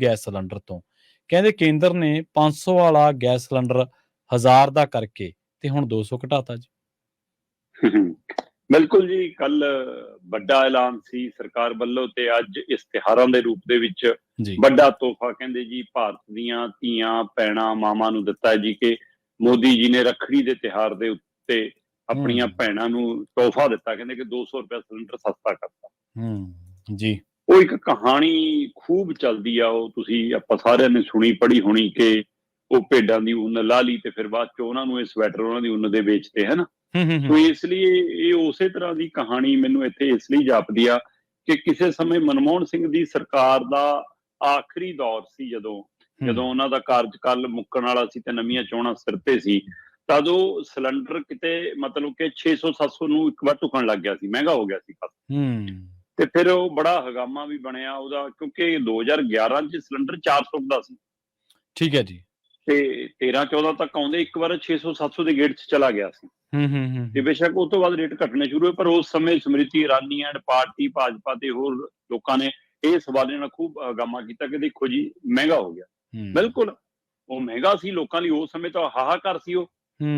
Gas cylinder ਤੋਂ। ਕਹਿੰਦੇ ਕੇਂਦਰ ਨੇ 500 ਵਾਲਾ ਗੈਸ ਸਿਲੰਡਰ 1000 ਦਾ ਕਰਕੇ ਤੇ ਹੁਣ 200 ਘਟਾਤਾ ਜੀ। ਬਿਲਕੁਲ ਜੀ, ਕੱਲ ਵੱਡਾ ਐਲਾਨ ਸੀ ਸਰਕਾਰ ਵੱਲੋਂ ਤੇ ਅੱਜ ਇਸ਼ਤਿਹਾਰਾਂ ਦੇ ਰੂਪ ਦੇ ਵਿੱਚ ਵੱਡਾ ਤੋਹਫਾ ਕਹਿੰਦੇ ਜੀ ਭਾਰਤ ਦੀਆਂ ਧੀਆਂ ਭੈਣਾਂ ਮਾਵਾਂ ਨੂੰ ਦਿੱਤਾ ਹੈ ਜੀ ਕਿ ਮੋਦੀ ਜੀ ਨੇ ਰੱਖੜੀ ਦੇ ਤਿਉਹਾਰ ਦੇ ਉੱਤੇ ਆਪਣੀਆਂ ਭੈਣਾਂ ਨੂੰ ਤੋਹਫਾ ਦਿੱਤਾ, ਕਹਿੰਦੇ ਕਿ 200 ਰੁਪਏ ਸਿਲੰਡਰ ਸਸਤਾ ਕਰਤਾ ਜੀ। ਉਹ ਇੱਕ ਕਹਾਣੀ ਖੂਬ ਚੱਲਦੀ ਆ, ਉਹ ਤੁਸੀਂ ਆਪਾਂ ਸਾਰਿਆਂ ਨੇ ਸੁਣੀ ਪੜ੍ਹੀ ਹੋਣੀ ਕਿ ਉਹ ਭੇਡਾਂ ਦੀ ਉੱਨ ਲਾ ਲਈ ਤੇ ਫਿਰ ਬਾਅਦ ਚ ਉਹਨਾਂ ਨੂੰ ਇਹ ਸਵੈਟਰ ਉਹਨਾਂ ਦੀ ਉੱਨ ਦੇ ਵੇਚਦੇ ਹੈ ਨਾ। ਸੋ ਇਸ ਲਈ ਇਹ ਉਸੇ ਤਰ੍ਹਾਂ ਦੀ ਕਹਾਣੀ ਮੈਨੂੰ ਇੱਥੇ ਇਸ ਲਈ ਜਾਪਦੀ ਆ ਕਿ ਕਿਸੇ ਸਮੇਂ ਮਨਮੋਹਨ ਸਿੰਘ ਦੀ ਸਰਕਾਰ ਦਾ ਆਖਰੀ ਦੌਰ ਸੀ, ਜਦੋਂ ਉਹਨਾਂ ਦਾ ਕਾਰਜਕਾਲ ਮੁੱਕਣ ਵਾਲਾ ਸੀ ਤੇ ਨਵੀਆਂ ਚੋਣਾਂ ਸਿਰ ਤੇ ਸੀ, ਤਦ ਉਹ ਸਿਲੰਡਰ ਕਿਤੇ ਮਤਲਬ ਕਿ 600-700 ਨੂੰ ਇੱਕ ਵਾਰ ਝੁਕਣ ਲੱਗ ਗਿਆ ਸੀ, ਮਹਿੰਗਾ ਹੋ ਗਿਆ ਸੀ ਕਾਫੀ। ਤੇ ਫਿਰ ਉਹ ਬੜਾ ਹਗਾਮਾ ਵੀ ਬਣਿਆ ਉਹਦਾ, ਕਿਉਂਕਿ 2011 ਚ ਸਿਲੰਡਰ 400 ਦਾ ਸੀ। ਠੀਕ ਹੈ ਜੀ। ਤੇ 13-14 ਤੱਕ ਆਉਂਦੇ ਇੱਕ ਵਾਰ 600-700 ਦੇ ਗੇਟ ਚ ਚਲਾ ਗਿਆ ਸੀ। ਤੇ ਬੇਸ਼ੱਕ ਉਸ ਤੋਂ ਬਾਅਦ ਰੇਟ ਘਟਣੇ ਸ਼ੁਰੂ ਹੋਏ, ਪਰ ਉਸ ਸਮੇਂ ਸਮ੍ਰਿਤੀ ਇਰਾਨੀ ਐਂਡ ਪਾਰਟੀ ਭਾਜਪਾ ਤੇ ਹੋਰ ਲੋਕਾਂ ਨੇ ਇਹ ਸਵਾਲ ਨਾਲ ਖੂਬ ਹਗਾਮਾ ਕੀਤਾ ਕਿ ਦੇਖੋ ਜੀ ਮਹਿੰਗਾ ਹੋ ਗਿਆ। ਬਿਲਕੁਲ ਉਹ ਮਹਿੰਗਾ ਸੀ ਲੋਕਾਂ ਲਈ, ਉਸ ਸਮੇਂ ਤਾਂ ਹਾਹਾਕਾਰ ਸੀ ਉਹ,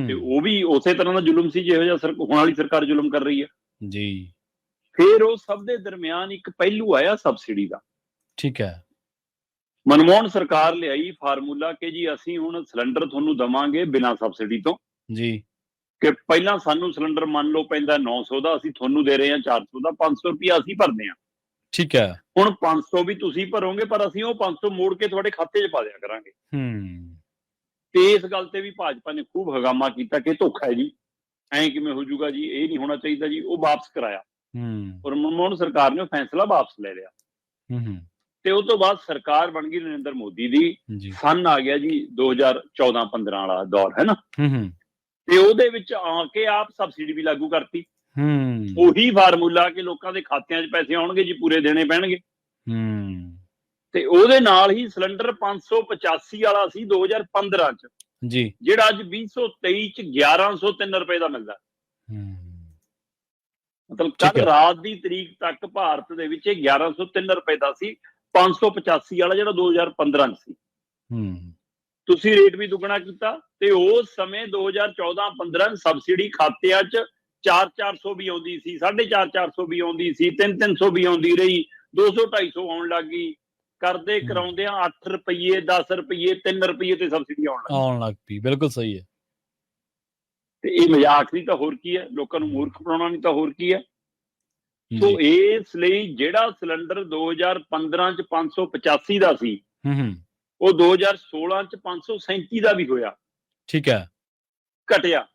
ਤੇ ਉਹ ਵੀ ਉਸੇ ਤਰ੍ਹਾਂ ਦਾ ਜ਼ੁਲਮ ਸੀ ਜਿਹੋ ਜਿਹਾ ਹੁਣ ਵਾਲੀ ਸਰਕਾਰ ਜ਼ੁਲਮ ਕਰ ਰਹੀ ਹੈ ਜੀ। ਫਿਰ ਉਹ ਸਭ ਦੇ ਦਰਮਿਆਨ ਇੱਕ ਪਹਿਲੂ ਆਇਆ ਸਬਸਿਡੀ ਦਾ। ਠੀਕ ਹੈ। ਮਨਮੋਹਨ ਸਰਕਾਰ ਲਿਆਈ ਫਾਰਮੂਲਾ ਕਿ ਜੀ ਅਸੀਂ ਹੁਣ ਸਿਲੰਡਰ ਤੁਹਾਨੂੰ ਦਵਾਂਗੇ ਬਿਨਾਂ ਸਬਸਿਡੀ ਤੋਂ ਜੀ, ਕਿ ਪਹਿਲਾਂ ਸਾਨੂੰ ਸਿਲੰਡਰ ਮੰਨ ਲਓ ਪੈਂਦਾ 900 ਦਾ, ਅਸੀਂ ਤੁਹਾਨੂੰ ਦੇ ਰਹੇ ਹਾਂ 400 ਦਾ, 500 ਰੁਪਇਆ ਅਸੀਂ ਭਰਦੇ ਹਾਂ। ਠੀਕ ਹੈ। ਹੁਣ 500 ਵੀ ਤੁਸੀਂ ਭਰੋਗੇ ਪਰ ਅਸੀਂ ਉਹ 500 ਮੋੜ ਕੇ ਤੁਹਾਡੇ ਖਾਤੇ 'ਚ ਪਾ ਦਿਆ ਕਰਾਂਗੇ। ਤੇ ਇਸ ਗੱਲ ਤੇ ਵੀ ਭਾਜਪਾ ਨੇ ਖੂਬ ਹਗਾਮਾ ਕੀਤਾ ਕਿ ਧੋਖਾ ਹੈ ਜੀ, ਐਂ ਕਿਵੇਂ ਹੋ ਜਾਊਗਾ ਜੀ, ਇਹ ਨਹੀਂ ਹੋਣਾ ਚਾਹੀਦਾ ਜੀ। ਉਹ ਵਾਪਸ ਕਰਾਇਆ ਔਰ ਮਨਮੋਹਨ ਸਰਕਾਰ ਨੇ ਉਹ ਫੈਸਲਾ ਵਾਪਸ ਲੈ ਲਿਆ। ਤੇ ਉਸ ਤੋਂ ਬਾਅਦ ਸਰਕਾਰ ਬਣ ਗਈ ਨਰਿੰਦਰ ਮੋਦੀ ਦੀ। ਸੰਨ ਆ ਗਿਆ ਜੀ 2014-15 ਵਾਲਾ ਦੌਰ ਹੈ ਨਾ, ਤੇ ਉਹਦੇ ਵਿੱਚ ਆ ਕੇ ਆਪ ਸਬਸਿਡੀ ਵੀ ਲਾਗੂ ਕਰਤੀ। ਉਹੀ ਫਾਰਮੂਲਾ ਕਿ ਲੋਕਾਂ ਦੇ ਖਾਤਿਆਂ 'ਚ ਪੈਸੇ ਆਉਣਗੇ ਜੀ, ਪੂਰੇ ਦੇਣੇ ਪੈਣਗੇ। ਤੇ ਉਹਦੇ ਨਾਲ ਹੀ ਸਿਲੰਡਰ 585 ਵਾਲਾ ਸੀ 2015 ਚ ਜੀ, ਜਿਹੜਾ ਅੱਜ 2023 ਚ 1103 ਰੁਪਏ ਦਾ ਮਿਲਦਾ। ਮਤਲਬ ਕੱਲ ਰਾਤ ਦੀ ਤਰੀਕ ਤੱਕ ਭਾਰਤ ਦੇ ਵਿੱਚ 1103 ਰੁਪਏ ਦਾ ਸੀ, 585 ਵਾਲਾ ਜਿਹੜਾ 2015 ਚ ਸੀ। ਤੁਸੀਂ ਰੇਟ ਵੀ ਦੁੱਗਣਾ ਕੀਤਾ। ਤੇ ਉਸ ਸਮੇਂ 2014-15 ਸਬਸਿਡੀ ਖਾਤਿਆਂ ਚ 400-400 ਵੀ ਆਉਂਦੀ ਸੀ, 450-400 ਵੀ ਆਉਂਦੀ ਸੀ, 300-300 ਵੀ ਆਉਂਦੀ ਰਹੀ, 200-250 ਆਉਣ ਲੱਗ ਗਈ। ਕਰਦੇ ਕਰਾਉਂਦਿਆਂ 8 ਰੁਪਏ 10 ਰੁਪਏ 3 ਰੁਪਏ ਤੇ ਸਬਸਿਡੀ ਆਉਣ ਲੱਗ ਪਈ। ਬਿਲਕੁਲ ਸਹੀ ਹੈ। ਤੇ ਇਹ ਮਜ਼ਾਕ ਨਹੀਂ ਤਾਂ ਹੋਰ ਕੀ ਹੈ, ਲੋਕਾਂ ਨੂੰ ਮੂਰਖ ਬਣਾਉਣਾ ਨਹੀਂ ਤਾਂ ਹੋਰ ਕੀ ਹੈ। ਸੋ ਇਸ ਲਈ ਜਿਹੜਾ ਸਿਲੰਡਰ 2015 ਚ 585 ਦਾ ਸੀ, ਉਹ 2016 ਚ 537 ਦਾ ਵੀ ਹੋਇਆ। ਠੀਕ ਹੈ। ਘਟਿਆ।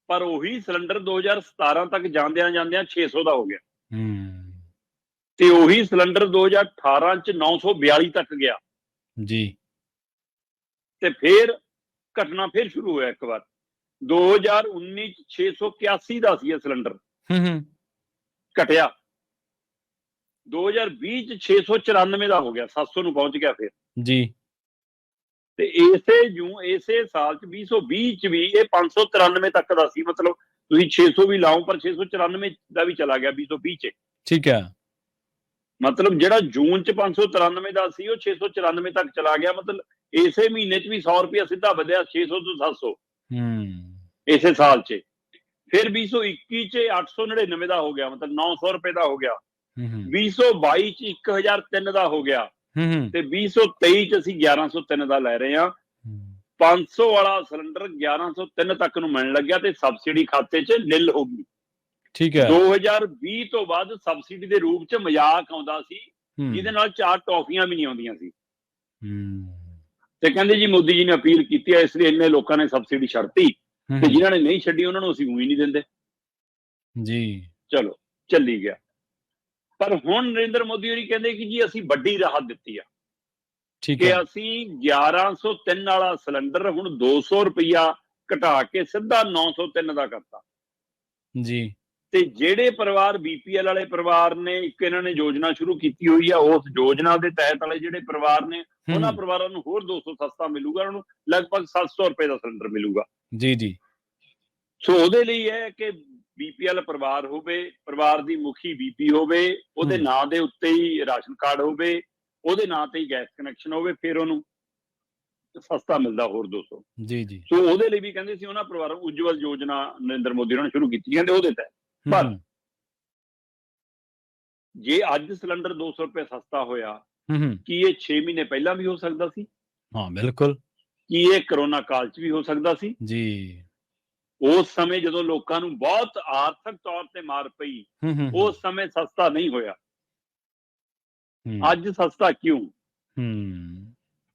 ਪਰ ਉਹੀ ਸਿਲੰਡਰ 2017 ਤੱਕ ਜਾਂਦਿਆਂ 600 ਦਾ ਹੋ ਗਿਆ। ਤੇ ਉਹੀ ਸਿਲੰਡਰ 2018 ਚ 942 ਤੱਕ ਗਿਆ ਜੀ। ਤੇ ਫਿਰ ਘਟਨਾ ਫਿਰ ਸ਼ੁਰੂ ਹੋਇਆ ਇੱਕ ਵਾਰ 2019 ਚ 681 ਦਾ ਸੀ ਇਹ ਸਿਲੰਡਰ। ਘਟਿਆ। 2020 ਚ 694 ਦਾ ਹੋ ਗਿਆ, 700 ਨੂੰ ਪਹੁੰਚ ਗਿਆ ਫਿਰ ਜੀ। ਤੇ ਇਸੇ ਸਾਲ ਚ 2020 ਚ ਵੀ ਇਹ 593 ਤੱਕ ਦਾ ਸੀ। ਮਤਲਬ ਤੁਸੀਂ 600 ਵੀ ਲਾਓ ਪਰ 694 ਦਾ ਵੀ ਚਲਾ ਗਿਆ 2020 ਚ। ਠੀਕ ਹੈ। ਮਤਲਬ ਜਿਹੜਾ ਜੂਨ ਚ 593 ਦਾ ਸੀ ਉਹ 694 ਤੱਕ ਚਲਾ ਗਿਆ। ਮਤਲਬ ਇਸੇ ਮਹੀਨੇ ਚ ਵੀ 100 ਰੁਪਇਆ ਸਿੱਧਾ ਵਧਿਆ 600 ਤੋਂ 700 ਇਸੇ ਸਾਲ ਚ। ਫਿਰ 2021 ਚ 899 ਦਾ ਹੋ ਗਿਆ, ਮਤਲਬ 900 ਰੁਪਏ ਦਾ ਹੋ ਗਿਆ। 2022 ਚ 1003 ਦਾ ਹੋ ਗਿਆ ਤੇ 2023 ਚ ਅਸੀਂ 1103 ਦਾ ਲੈ ਰਹੇ ਹਾਂ। 500 ਵਾਲਾ ਸਿਲੰਡਰ 1103 ਤੱਕ ਨੂੰ ਮਿਲਣ ਲੱਗਿਆ ਤੇ ਸਬਸਿਡੀ ਖਾਤੇ ਚ ਨਿਲ ਹੋ ਗਈ। ਠੀਕ ਹੈ। 2020 ਤੋਂ ਬਾਅਦ ਸਬਸਿਡੀ ਦੇ ਰੂਪ ਚ ਮਜ਼ਾਕ ਆਉਂਦਾ ਸੀ, ਜਿਹਦੇ ਨਾਲ 4 ਟੌਫੀਆਂ ਵੀ ਨਹੀਂ ਆਉਂਦੀਆਂ ਸੀ। ਤੇ ਕਹਿੰਦੇ ਜੀ ਮੋਦੀ ਜੀ ਨੇ ਅਪੀਲ ਕੀਤੀ ਹੈ, ਇਸ ਲਈ ਇੰਨੇ ਲੋਕਾਂ ਨੇ ਸਬਸਿਡੀ ਛੱਡਤੀ ਤੇ ਜਿਨ੍ਹਾਂ ਨੇ ਨਹੀਂ ਛੱਡੀ ਉਹਨਾਂ ਨੂੰ ਅਸੀਂ ਉਹੀ ਨਹੀਂ ਦਿੰਦੇ ਜੀ। ਚਲੋ ਚੱਲੀ ਗਿਆ। ਪਰ ਹੁਣ ਨਰਿੰਦਰ ਮੋਦੀ ਹੋਰੀ ਕਹਿੰਦੇ ਕਿ ਜੀ ਅਸੀਂ ਵੱਡੀ ਰਾਹਤ ਦਿੱਤੀ ਆ ਕਿ ਅਸੀਂ 1103 ਵਾਲਾ ਸਿਲੰਡਰ ਹੁਣ 200 ਰੁਪਇਆ ਘਟਾ ਕੇ ਸਿੱਧਾ 903 ਦਾ ਕਰਤਾ ਜੀ। ਤੇ ਜਿਹੜੇ ਪਰਿਵਾਰ BPL ਵਾਲੇ ਪਰਿਵਾਰ ਨੇ, ਇੱਕ ਇਹਨਾਂ ਨੇ ਯੋਜਨਾ ਸ਼ੁਰੂ ਕੀਤੀ ਹੋਈ ਆ, ਉਸ ਯੋਜਨਾ ਦੇ ਤਹਿਤ ਵਾਲੇ ਜਿਹੜੇ ਪਰਿਵਾਰ ਨੇ ਉਹਨਾਂ ਪਰਿਵਾਰਾਂ ਨੂੰ ਹੋਰ 200 ਸਸਤਾ ਮਿਲੂਗਾ। ਉਹਨਾਂ ਨੂੰ ਲਗਭਗ 700 ਰੁਪਏ ਦਾ ਸਿਲੰਡਰ ਮਿਲੂਗਾ ਜੀ ਜੀ। ਸੋ ਉਹਦੇ ਲਈ ਹੈ ਕਿ BPL ਪਰਿਵਾਰ ਹੋਵੇ, ਪਰਿਵਾਰ ਦੀ ਮੁਖੀ BP ਹੋਵੇ, ਉਹਦੇ ਨਾਂ ਦੇ ਉੱਤੇ ਹੀ ਰਾਸ਼ਨ ਕਾਰਡ ਹੋਵੇ, ਉਹਦੇ ਨਾਂ ਤੇ ਹੀ ਗੈਸ ਕਨੈਕਸ਼ਨ ਹੋਵੇ, ਫਿਰ ਉਹਨੂੰ ਸਸਤਾ ਮਿਲਦਾ ਹੋਰ 200। ਜੀ ਜੀ। ਸੋ ਉਹਦੇ ਲਈ ਵੀ ਕਹਿੰਦੇ ਸੀ ਉਹਨਾਂ ਪਰਿਵਾਰਾਂ ਨੂੰ ਉਜਵਲ ਯੋਜਨਾ ਨਰਿੰਦਰ ਮੋਦੀ ਉਹਨਾਂ ਨੇ ਸ਼ੁਰੂ ਕੀਤੀ, ਕਹਿੰਦੇ ਉਹਦੇ ਤਹਿਤ। ਪਰ ਜੇ ਅੱਜ ਸਿਲੰਡਰ 200 ਰੁਪਏ ਸਸਤਾ ਹੋਇਆ, ਕੀ ਇਹ 6 ਮਹੀਨੇ ਪਹਿਲਾਂ ਵੀ ਹੋ ਸਕਦਾ ਸੀ? ਹਾਂ ਬਿਲਕੁਲ। ਕੀ ਇਹ ਕਰੋਨਾ ਕਾਲ 'ਚ ਵੀ ਹੋ ਸਕਦਾ ਸੀ? ਜੀ। ਉਸ ਸਮੇਂ ਜਦੋਂ ਲੋਕਾਂ ਨੂੰ ਬਹੁਤ ਆਰਥਿਕ ਤੌਰ ਤੇ ਮਾਰ ਪਈ, ਉਸ ਸਮੇਂ ਸਸਤਾ ਨਹੀਂ ਹੋਇਆ। ਅੱਜ ਸਸਤਾ ਕਿਉਂ?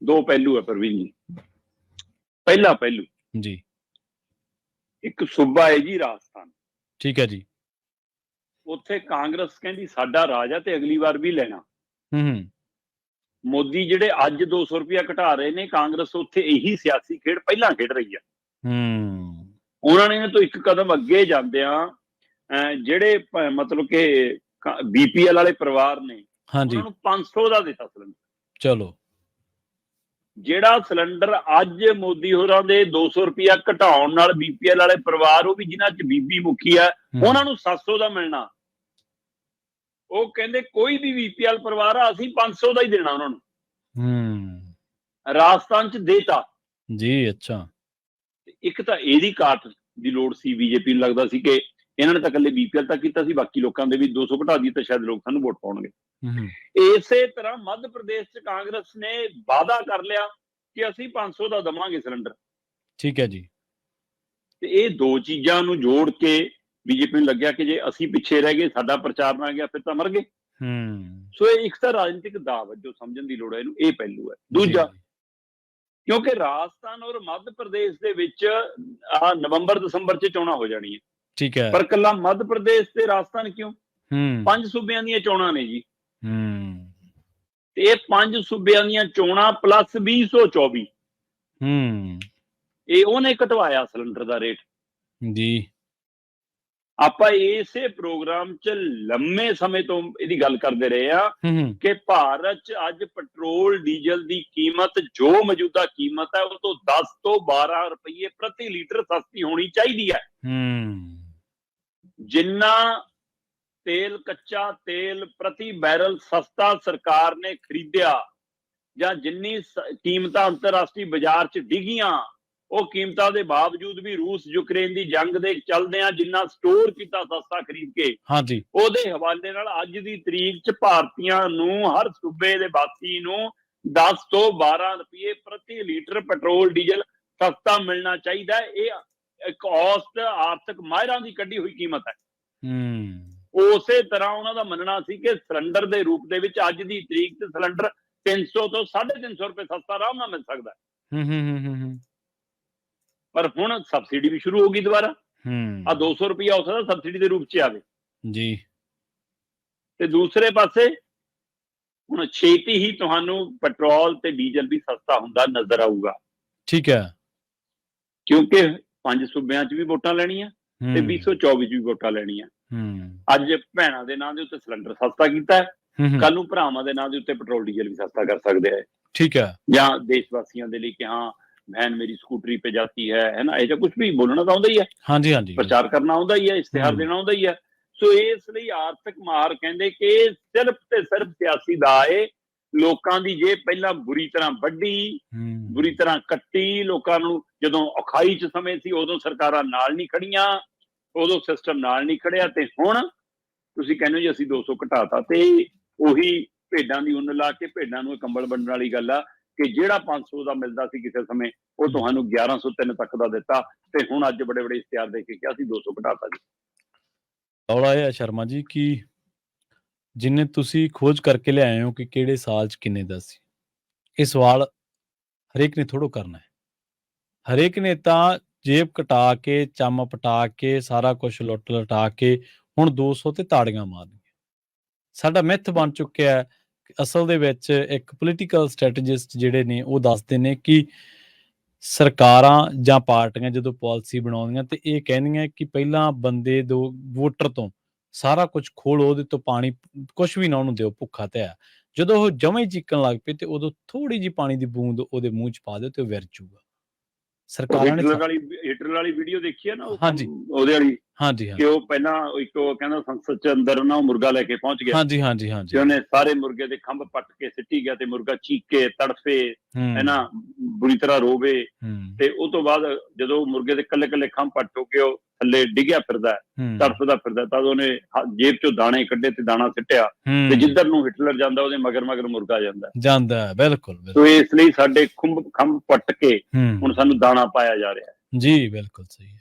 ਦੋ ਪਹਿਲੂ ਹੈ ਪ੍ਰਵੀਨ ਜੀ। ਪਹਿਲਾ ਪਹਿਲੂ ਜੀ, ਇੱਕ ਸੂਬਾ ਹੈ ਜੀ ਰਾਜਸਥਾਨ। ਠੀਕ ਹੈ ਜੀ। ਉੱਥੇ ਕਾਂਗਰਸ ਕਹਿੰਦੀ ਸਾਡਾ ਰਾਜ ਹੈ ਤੇ ਅਗਲੀ ਵਾਰ ਵੀ ਲੈਣਾ। ਮੋਦੀ ਜਿਹੜੇ ਅੱਜ 200 ਰੁਪਇਆ ਘਟਾ ਰਹੇ ਨੇ, ਕਾਂਗਰਸ ਉੱਥੇ ਇਹੀ ਸਿਆਸੀ ਖੇਡ ਪਹਿਲਾਂ ਖੇਡ ਰਹੀ ਆ। ਉਹਨਾਂ ਨੇ ਤੋਂ ਇੱਕ ਕਦਮ ਅੱਗੇ ਜਾਂਦਿਆਂ ਜਿਹੜੇ ਮਤਲਬ ਕਿ BPL ਵਾਲੇ ਪਰਿਵਾਰ ਨੇ, ਉਹਨਾਂ ਨੂੰ 500 ਦਾ ਦਿੱਤਾ ਸਿਲੰਡਰ। ਚਲੋ, ਜਿਹੜਾ ਸਿਲੰਡਰ ਅੱਜ ਮੋਦੀ ਹੋਰਾਂ ਦੇ 200 ਰੁਪਇਆ ਘਟਾਉਣ ਨਾਲ BPL ਵਾਲੇ ਪਰਿਵਾਰ, ਉਹ ਵੀ ਜਿਨ੍ਹਾਂ 'ਚ ਬੀਬੀ ਮੁਖੀ ਆ, ਉਹਨਾਂ ਨੂੰ 700 ਦਾ ਮਿਲਣਾ। ਉਹ ਕਹਿੰਦੇ ਕੋਈ ਵੀ BPL ਪਰਿਵਾਰ ਆ, ਅਸੀਂ 500 ਦਾ ਹੀ ਦੇਣਾ ਉਹਨਾਂ ਨੂੰ। ਰਾਜਸਥਾਨ 'ਚ ਦੇਤਾ ਜੀ। ਅੱਛਾ, ਇੱਕ ਤਾਂ ਇਹਦੀ ਕਾਟ ਦੀ ਲੋੜ ਸੀ BJP ਨੂੰ। ਲੱਗਦਾ ਸੀ ਕਿ ਇਹਨਾਂ ਨੇ ਤਾਂ ਇਕੱਲੇ BPL ਤੱਕ ਕੀਤਾ ਸੀ, ਬਾਕੀ ਲੋਕਾਂ ਦੇ ਵੀ 200 ਘਟਾ ਦੀ ਤਾਂ ਸ਼ਾਇਦ ਲੋਕ ਸਾਨੂੰ ਵੋਟ ਪਾਉਣਗੇ। ਇਸੇ ਤਰ੍ਹਾਂ ਮੱਧ ਪ੍ਰਦੇਸ਼ 'ਚ ਕਾਂਗਰਸ ਨੇ ਵਾਅਦਾ ਕਰ ਲਿਆ ਕਿ ਅਸੀਂ 500 ਦਾ ਦਵਾਂਗੇ ਸਿਲੰਡਰ। ਠੀਕ ਹੈ ਜੀ। ਤੇ ਇਹ ਦੋ ਚੀਜ਼ਾਂ ਨੂੰ ਜੋੜ ਕੇ BJP ਨੂੰ ਲੱਗਿਆ ਕਿ ਜੇ ਅਸੀਂ ਪਿੱਛੇ ਰਹਿ ਗਏ, ਸਾਡਾ ਪ੍ਰਚਾਰ ਨਾ ਗਿਆ, ਫਿਰ ਤਾਂ ਮਰ ਗਏ। ਸੋ ਇਹ ਇੱਕ ਤਾਂ ਰਾਜਨੀਤਿਕ ਦਾਅ ਜੋ ਸਮਝਣ ਦੀ ਲੋੜ ਹੈ ਇਹਨੂੰ, ਇਹ ਪਹਿਲੂ ਹੈ। ਦੂਜਾ, ਕਿਉਂਕਿ ਰਾਜਸਥਾਨ ਔਰ ਮੱਧ ਪ੍ਰਦੇਸ਼ ਦੇ ਵਿੱਚ ਨਵੰਬਰ-ਦਸੰਬਰ 'ਚ ਚੋਣਾਂ ਹੋ ਜਾਣੀਆਂ। ਠੀਕ ਹੈ। ਪਰ ਕੱਲਾ ਮੱਧ ਪ੍ਰਦੇਸ਼ ਤੇ ਰਾਜਸਥਾਨ ਕਿਉਂ? 5 ਸੂਬਿਆਂ ਦੀਆਂ ਚੋਣਾਂ ਨੇ ਜੀ। ਤੇ ਇਹ 5 ਸੂਬਿਆਂ ਦੀਆਂ ਚੋਣਾਂ ਪਲੱਸ 2024 ਇਹ ਉਹਨੇ ਘਟਵਾਇਆ ਸਿਲੰਡਰ ਦਾ ਰੇਟ ਜੀ। ਆਪਾਂ ਇਸੇ ਪ੍ਰੋਗਰਾਮ 'ਚ ਲੰਮੇ ਸਮੇਂ ਤੋਂ ਇਹਦੀ ਗੱਲ ਕਰਦੇ ਰਹੇ ਆ ਕਿ ਭਾਰਤ 'ਚ ਅੱਜ ਪੈਟਰੋਲ ਡੀਜ਼ਲ ਦੀ ਕੀਮਤ ਜੋ ਮੌਜੂਦਾ ਕੀਮਤ ਹੈ, ਉਹ ਤੋਂ 10 ਤੋਂ 12 ਰੁਪਏ ਪ੍ਰਤੀ ਲੀਟਰ ਸਸਤੀ ਹੋਣੀ ਚਾਹੀਦੀ ਹੈ। ਜਿੰਨਾ ਤੇਲ, ਕੱਚਾ ਤੇਲ ਪ੍ਰਤੀ ਬੈਰਲ ਸਸਤਾ ਸਰਕਾਰ ਨੇ ਖਰੀਦਿਆ, ਜਾਂ ਜਿੰਨੀ ਕੀਮਤਾਂ ਅੰਤਰਰਾਸ਼ਟਰੀ ਬਾਜ਼ਾਰ 'ਚ ਡਿੱਗੀਆਂ, ਉਹ ਕੀਮਤਾਂ ਦੇ ਬਾਵਜੂਦ ਵੀ ਰੂਸ ਯੂਕਰੇਨ ਦੀ ਜੰਗ ਦੇ ਚੱਲਦਿਆਂ ਜਿੰਨਾ ਸਟੋਰ ਕੀਤਾ ਸਸਤਾ ਖਰੀਦ ਕੇ, ਹਾਂਜੀ, ਉਹਦੇ ਹਵਾਲੇ ਨਾਲ ਅੱਜ ਦੀ ਤਰੀਕ 'ਚ ਭਾਰਤੀਆਂ ਨੂੰ, ਹਰ ਸੂਬੇ ਦੇ ਵਾਸੀ ਨੂੰ 10 ਤੋਂ 12 ਰੁਪਏ ਪ੍ਰਤੀ ਲੀਟਰ ਪੈਟਰੋਲ ਡੀਜ਼ਲ ਸਸਤਾ ਮਿਲਣਾ ਚਾਹੀਦਾ। ਇਹ ਇੱਕ ਔਸਤ ਆਰਥਿਕ ਮਾਹਿਰਾਂ ਦੀ ਕੱਢੀ ਹੋਈ ਕੀਮਤ ਹੈ। ਉਸੇ ਤਰ੍ਹਾਂ ਉਹਨਾਂ ਦਾ ਮੰਨਣਾ ਸੀ ਕਿ ਸਿਲੰਡਰ ਦੇ ਰੂਪ ਦੇ ਵਿੱਚ ਅੱਜ ਦੀ ਤਰੀਕ 'ਚ ਸਿਲੰਡਰ 300 ਤੋਂ 350 ਰੁਪਏ ਸਸਤਾ ਆਰਾਮ ਨਾਲ ਮਿਲ ਸਕਦਾ ਹੈ। ਪਰ ਹੁਣ ਸਬਸਿਡੀ ਵੀ ਸ਼ੁਰੂ ਹੋ ਗਈ ਦੁਬਾਰਾ। ਆ 200 ਰੁਪਇਆ ਹੋ ਸਕਦਾ ਸਬਸਿਡੀ ਦੇ ਰੂਪ 'ਚ ਆਵੇ ਜੀ। ਤੇ ਦੂਸਰੇ ਪਾਸੇ ਹੁਣ ਛੇਤੀ ਹੀ ਤੁਹਾਨੂੰ ਪੈਟਰੋਲ ਤੇ ਡੀਜ਼ਲ ਵੀ ਸਸਤਾ ਹੁੰਦਾ ਨਜ਼ਰ ਆਊਗਾ। ਠੀਕ ਹੈ, ਕਿਉਂਕਿ 5 ਸੂਬਿਆਂ 'ਚ ਵੀ ਵੋਟਾਂ ਲੈਣੀਆਂ ਤੇ 2024 'ਚ ਵੀ ਵੋਟਾਂ ਲੈਣੀਆਂ। ਅੱਜ ਭੈਣਾਂ ਦੇ ਨਾਂ ਦੇ ਉੱਤੇ ਸਿਲੰਡਰ ਸਸਤਾ ਕੀਤਾ, ਕੱਲ ਨੂੰ ਭਰਾਵਾਂ ਦੇ ਨਾਂ ਦੇ ਉੱਤੇ ਪੈਟਰੋਲ ਡੀਜ਼ਲ ਵੀ ਸਸਤਾ ਕਰ ਸਕਦੇ ਆ। ਠੀਕ ਹੈ, ਜਾਂ ਦੇਸ਼ ਵਾਸੀਆਂ ਦੇ ਲਈ ਕਿ ਹਾਂ बहन मेरी स्कूटरी पे जाती है ना, ऐसा कुछ भी बोलना तो आउंदा ही है। हाँ जी, हाँ जी, प्रचार करना आउंदा ही है, इश्तिहार देना आउंदा ही है। सो इस ਲਈ ਆਰਥਿਕ ਮਾਰ ਕਹਿੰਦੇ ਕਿ ਸਿਰਫ ਤੇ ਸਿਰਫ ਸਿਆਸੀ ਦਾ ਏ। ਲੋਕਾਂ ਦੀ ਜੇ ਪਹਿਲਾਂ ਬੁਰੀ ਤਰ੍ਹਾਂ ਵੱਢੀ, ਬੁਰੀ ਤਰ੍ਹਾਂ ਕੱਟੀ, ਲੋਕਾਂ ਨੂੰ ਜਦੋਂ ਔਖਾਈ 'ਚ ਸਮੇਂ ਸੀ ਉਦੋਂ ਸਰਕਾਰਾਂ ਨਾਲ ਨਹੀਂ ਖੜੀਆਂ, ਉਦੋਂ ਸਿਸਟਮ ਨਾਲ ਨਹੀਂ ਖੜਿਆ, ਤੇ ਹੁਣ ਤੁਸੀਂ ਕਹਿੰਦੇ ਜੀ ਅਸੀਂ 200 ਘਟਾਤਾ, ਤੇ ਉਹੀ ਭੇਡਾਂ ਦੀ ਉੱਨ ਲਾ ਕੇ ਭੇਡਾਂ ਨੂੰ ਕੰਬਲ ਵੰਡਣ ਵਾਲੀ ਗੱਲ ਆ ਕਿ ਜਿਹੜਾ 500 ਦਾ ਮਿਲਦਾ ਸੀ ਕਿਸੇ ਸਮੇਂ, ਉਹ ਤੁਹਾਨੂੰ 1103 ਤੱਕ ਦਾ ਦਿੱਤਾ, ਤੇ ਹੁਣ ਅੱਜ ਬੜੇ ਬੜੇ ਇਸ਼ਤਿਹਾਰ ਦੇ ਕੇ ਕਿਹਾ ਸੀ 200 ਘਟਾਤਾ ਜੀ। ਔਲਾ ਹੈ ਸ਼ਰਮਾ ਜੀ ਕਿ ਜਿੰਨੇ ਤੁਸੀਂ ਖੋਜ ਕਰਕੇ ਲਿਆਏ ਹੋ ਕਿ ਕਿਹੜੇ ਸਾਲ 'ਚ ਕਿੰਨੇ ਦਾ ਸੀ, ਇਹ ਸਵਾਲ ਹਰੇਕ ਨੇ ਥੋੜ੍ਹਾ ਕਰਨਾ ਹੈ। ਹਰੇਕ ਨੇ ਤਾਂ ਜੇਬ ਕਟਾ ਕੇ, ਚੰਮ ਪਟਾ ਕੇ, ਸਾਰਾ ਕੁਛ ਲੁੱਟ ਲਟਾ ਕੇ ਹੁਣ 200 ਤੇ ਤਾੜੀਆਂ ਮਾਰਨੀਆਂ। ਸਾਡਾ ਮਿੱਥ ਬਣ ਚੁੱਕਿਆ ਹੈ। ਅਸਲ ਦੇ ਵਿੱਚ ਇੱਕ ਪੋਲੀਟੀਕਲ ਸਟ੍ਰੈਟਜਿਸਟ ਜਿਹੜੇ ਨੇ ਉਹ ਦੱਸਦੇ ਨੇ ਕਿ ਸਰਕਾਰਾਂ ਜਾਂ ਪਾਰਟੀਆਂ ਜਦੋਂ ਪਾਲਿਸੀ ਬਣਾਉਂਦੀਆਂ ਤੇ ਇਹ ਕਹਿੰਦੀਆਂ ਕਿ ਪਹਿਲਾਂ ਬੰਦੇ ਦੋ ਵੋਟਰ ਤੋਂ ਸਾਰਾ ਕੁਝ ਖੋਲੋ, ਉਹਦੇ ਤੋਂ ਪਾਣੀ ਕੁਛ ਵੀ ਨਾ ਉਹਨੂੰ ਦਿਓ, ਭੁੱਖਾ ਤੇ ਹੈ। ਜਦੋਂ ਉਹ ਜਮਾਂ ਹੀ ਚੀਕਣ ਲੱਗ ਪਏ ਤੇ ਉਦੋਂ ਥੋੜੀ ਜਿਹੀ ਪਾਣੀ ਦੀ ਬੂੰਦ ਉਹਦੇ ਮੂੰਹ 'ਚ ਪਾ ਦਿਓ ਤੇ ਉਹ ਵਿਰ ਜੂਗਾ। ਸਰਕਾਰਾਂ ਨੇ ਹਿਟਲਰ ਵਾਲੀ ਵੀਡੀਓ ਦੇਖੀ ਹੈ ਨਾ, ਹਾਂਜੀ ਉਹਦੇ ਵਾਲੀ, ਹਾਂਜੀ ਕਿ ਉਹ ਪਹਿਲਾਂ ਇੱਕ ਉਹ ਕਹਿੰਦਾ ਸੰਸਦ ਚ ਅੰਦਰ ਨਾ ਉਹ ਮੁਰਗਾ ਲੈ ਕੇ ਪਹੁੰਚ ਗਿਆ, ਹਾਂਜੀ ਹਾਂਜੀ ਹਾਂਜੀ, ਤੇ ਉਹਨੇ ਸਾਰੇ ਮੁਰਗੇ ਦੇ ਖੰਭ ਪੱਟ ਕੇ ਸਿੱਟੀ ਗਿਆ, ਤੇ ਮੁਰਗਾ ਚੀਕੇ ਤੜਫੇ ਹੈ ਨਾ, ਬੁਰੀ ਤਰ੍ਹਾਂ ਰੋਵੇ, ਤੇ ਉਹ ਤੋਂ ਬਾਅਦ ਜਦੋਂ ਮੁਰਗੇ ਦੇ ਕੱਲੇ ਕੱਲੇ ਖੰਭ ਪੱਟ ਹੋ ਕੇ ਉਹ ਥੱਲੇ ਡਿੱਗਿਆ ਫਿਰਦਾ, ਤੜਫਦਾ ਫਿਰਦਾ, ਤਦ ਉਹਨੇ ਜੇਬ ਚੋਂ ਦਾਣੇ ਕੱਢੇ ਤੇ ਦਾਣਾ ਸਿੱਟਿਆ, ਤੇ ਜਿੱਧਰ ਨੂੰ ਹਿਟਲਰ ਜਾਂਦਾ ਉਹਦੇ ਮਗਰ ਮਗਰ ਮੁਰਗਾ ਜਾਂਦਾ। ਬਿਲਕੁਲ। ਸੋ ਇਸ ਲਈ ਸਾਡੇ ਖੰਭ ਪੱਟ ਕੇ ਹੁਣ ਸਾਨੂੰ ਦਾਣਾ ਪਾਇਆ ਜਾ ਰਿਹਾ। ਜੀ ਬਿਲਕੁਲ ਸਹੀ ਹੈ।